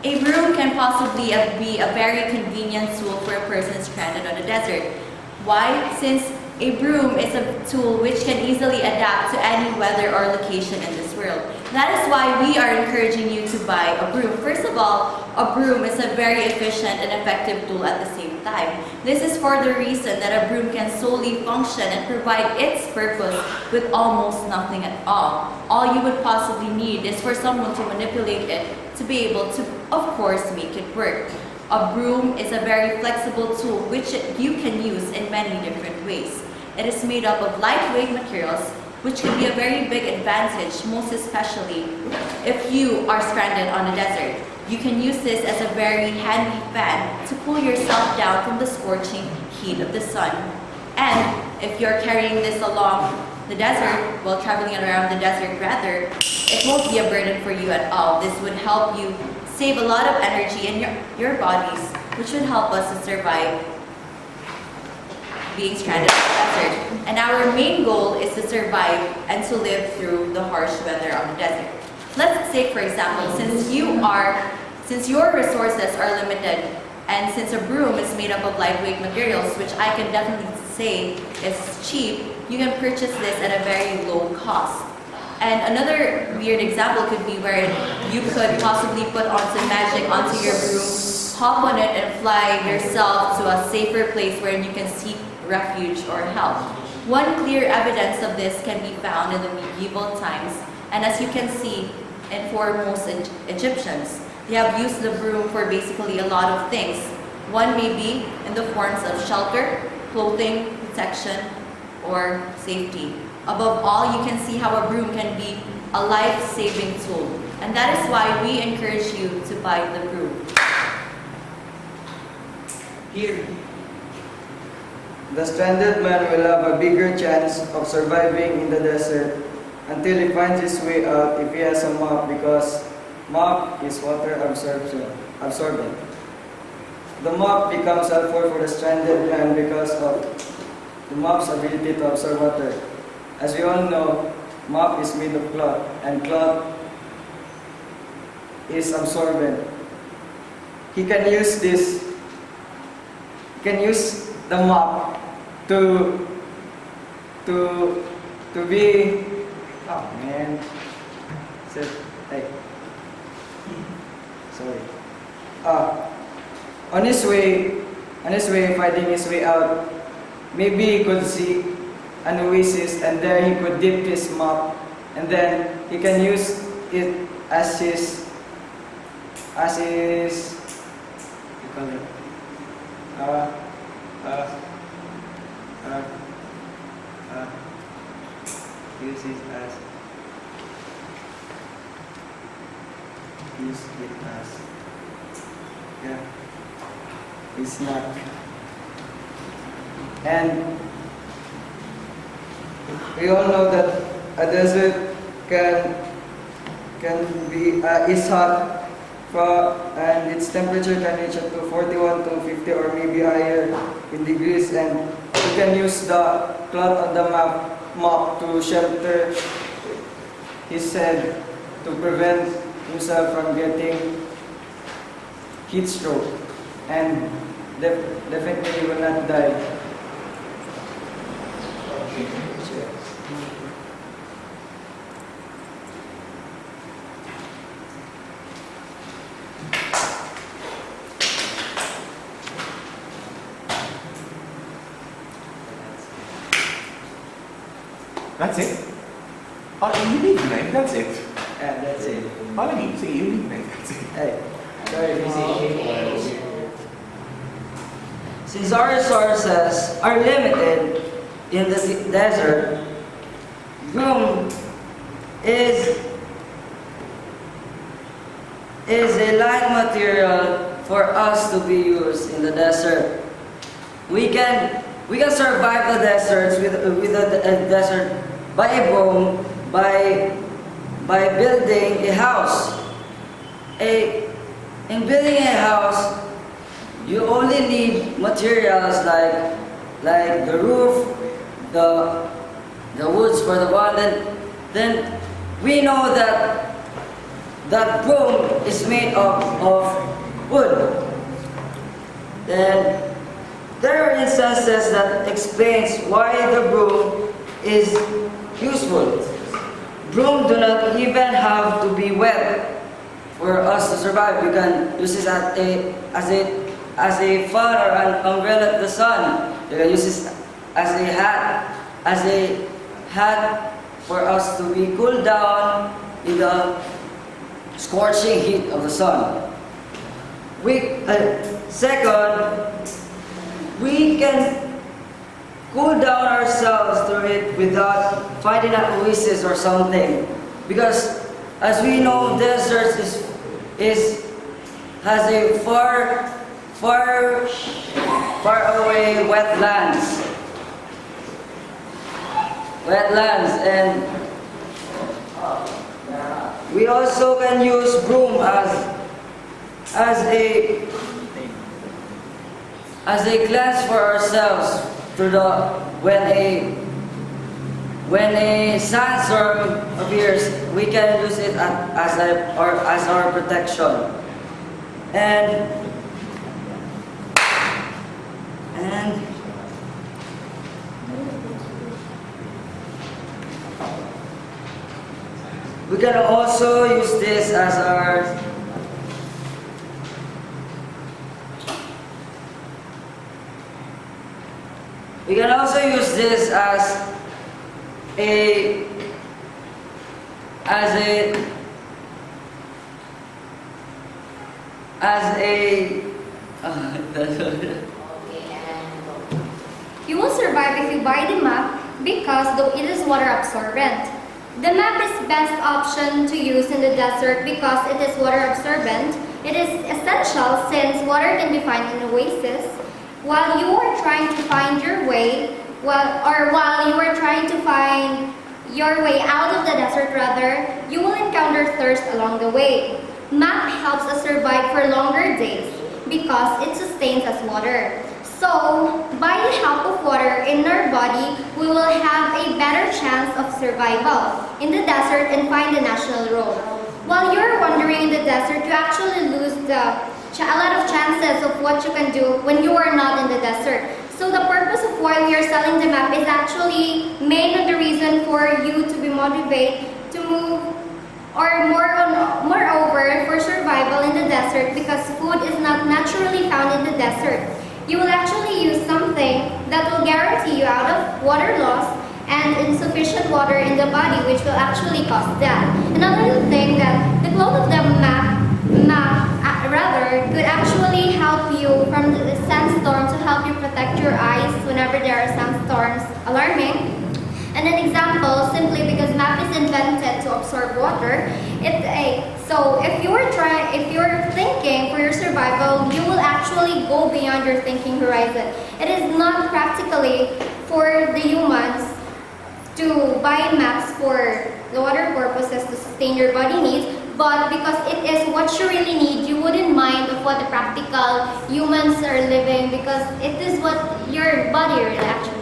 A broom can possibly be a very convenient tool for a person stranded on the desert. Why? Since a broom is a tool which can easily adapt to any weather or location in this world. That is why we are encouraging you to buy a broom. First of all, a broom is a very efficient and effective tool at the same time. This is for the reason that a broom can solely function and provide its purpose with almost nothing at all. All you would possibly need is for someone to manipulate it to be able to, of course, make it work. A broom is a very flexible tool which you can use in many different ways. It is made up of lightweight materials, which can be a very big advantage, most especially if you are stranded on a desert. You can use this as a very handy fan to cool yourself down from the scorching heat of the sun. And if you're carrying this along the desert, while traveling around the desert rather, it won't be a burden for you at all. This would help you save a lot of energy in your bodies, which would help us to survive being stranded on the desert. And our main goal is to survive and to live through the harsh weather on the desert. Let's say, for example, since your resources are limited, and since a broom is made up of lightweight materials, which I can definitely say is cheap, you can purchase this at a very low cost. And another weird example could be where you could possibly put on some magic onto your broom, hop on it and fly yourself to a safer place where you can seek refuge or help. One clear evidence of this can be found in the medieval times, and as you can see, in foremost Egyptians, they have used the broom for basically a lot of things. One may be in the forms of shelter, clothing, protection, or safety. Above all, you can see how a broom can be a life-saving tool, and that is why we encourage you to buy the broom. Here, the stranded man will have a bigger chance of surviving in the desert until he finds his way out if he has a mop, because mop is water absorbent. The mop becomes helpful for the stranded man because of the mop's ability to absorb water. As we all know, mop is made of cloth, and cloth is absorbent. He can use the mop to be, oh man, hey, sorry. On his way, finding his way out, maybe he could see an oasis, and there he could dip his mop, and then he can use it as his you call it, use it as, yeah, it's not. And we all know that a desert can be is hot, and its temperature can reach up to 41 to 50 or maybe higher in degrees, and you can use the cloth on the mop to shelter his head to prevent himself from getting heat stroke, and definitely will not die. That's it? Oh, you need the name, that's it? Yeah, that's it. Paladin, sige, you need the name, that's it. Hey, sorry, Since our resources are limited in the desert, Broom is a light material for us to be used in the desert. We can survive the deserts with a desert by a broom, by building a house. In building a house, you only need materials like the roof, the woods for the wall. Then we know that that broom is made of wood. Then there are instances that explains why the broom is useful. Broom do not even have to be wet for us to survive. You can use it as a fan or an umbrella at the sun. You can use it as a hat for us to be cooled down in the scorching heat of the sun. Second, we can cool down ourselves through it without finding an oasis or something. Because as we know, deserts has a far away wetlands. And we also can use broom as a cleanse for ourselves through when a sandstorm appears, we can use it as our protection. And we can also use this as our You will survive if you buy the map because though it is water absorbent. The map is best option to use in the desert because it is water absorbent. It is essential since water can be found in oases. While you are trying to find your way, while you are trying to find your way out of the desert rather, you will encounter thirst along the way. Map helps us survive for longer days because it sustains us water. So, by the help of water in our body, we will have a better chance of survival in the desert and find the national road. While you're wandering in the desert, you actually lose a lot of chances of what you can do when you are not in the desert. So the purpose of why we are selling the map is actually main of the reason for you to be motivated to move, or moreover for survival in the desert, because food is not naturally found in the desert. You will actually use something that will guarantee you out of water loss and insufficient water in the body, which will actually cause death. Another thing that the cloth of the map could actually help you from the sandstorm to help you protect your eyes whenever there are sandstorms alarming. And an example, simply because map is invented to absorb water, so if you're thinking for your survival, you will actually go beyond your thinking horizon. It is not practically for the humans to buy maps for the water purposes to sustain your body needs, but because it is what you really need, you wouldn't mind of what the practical humans are living, because it is what your body really actually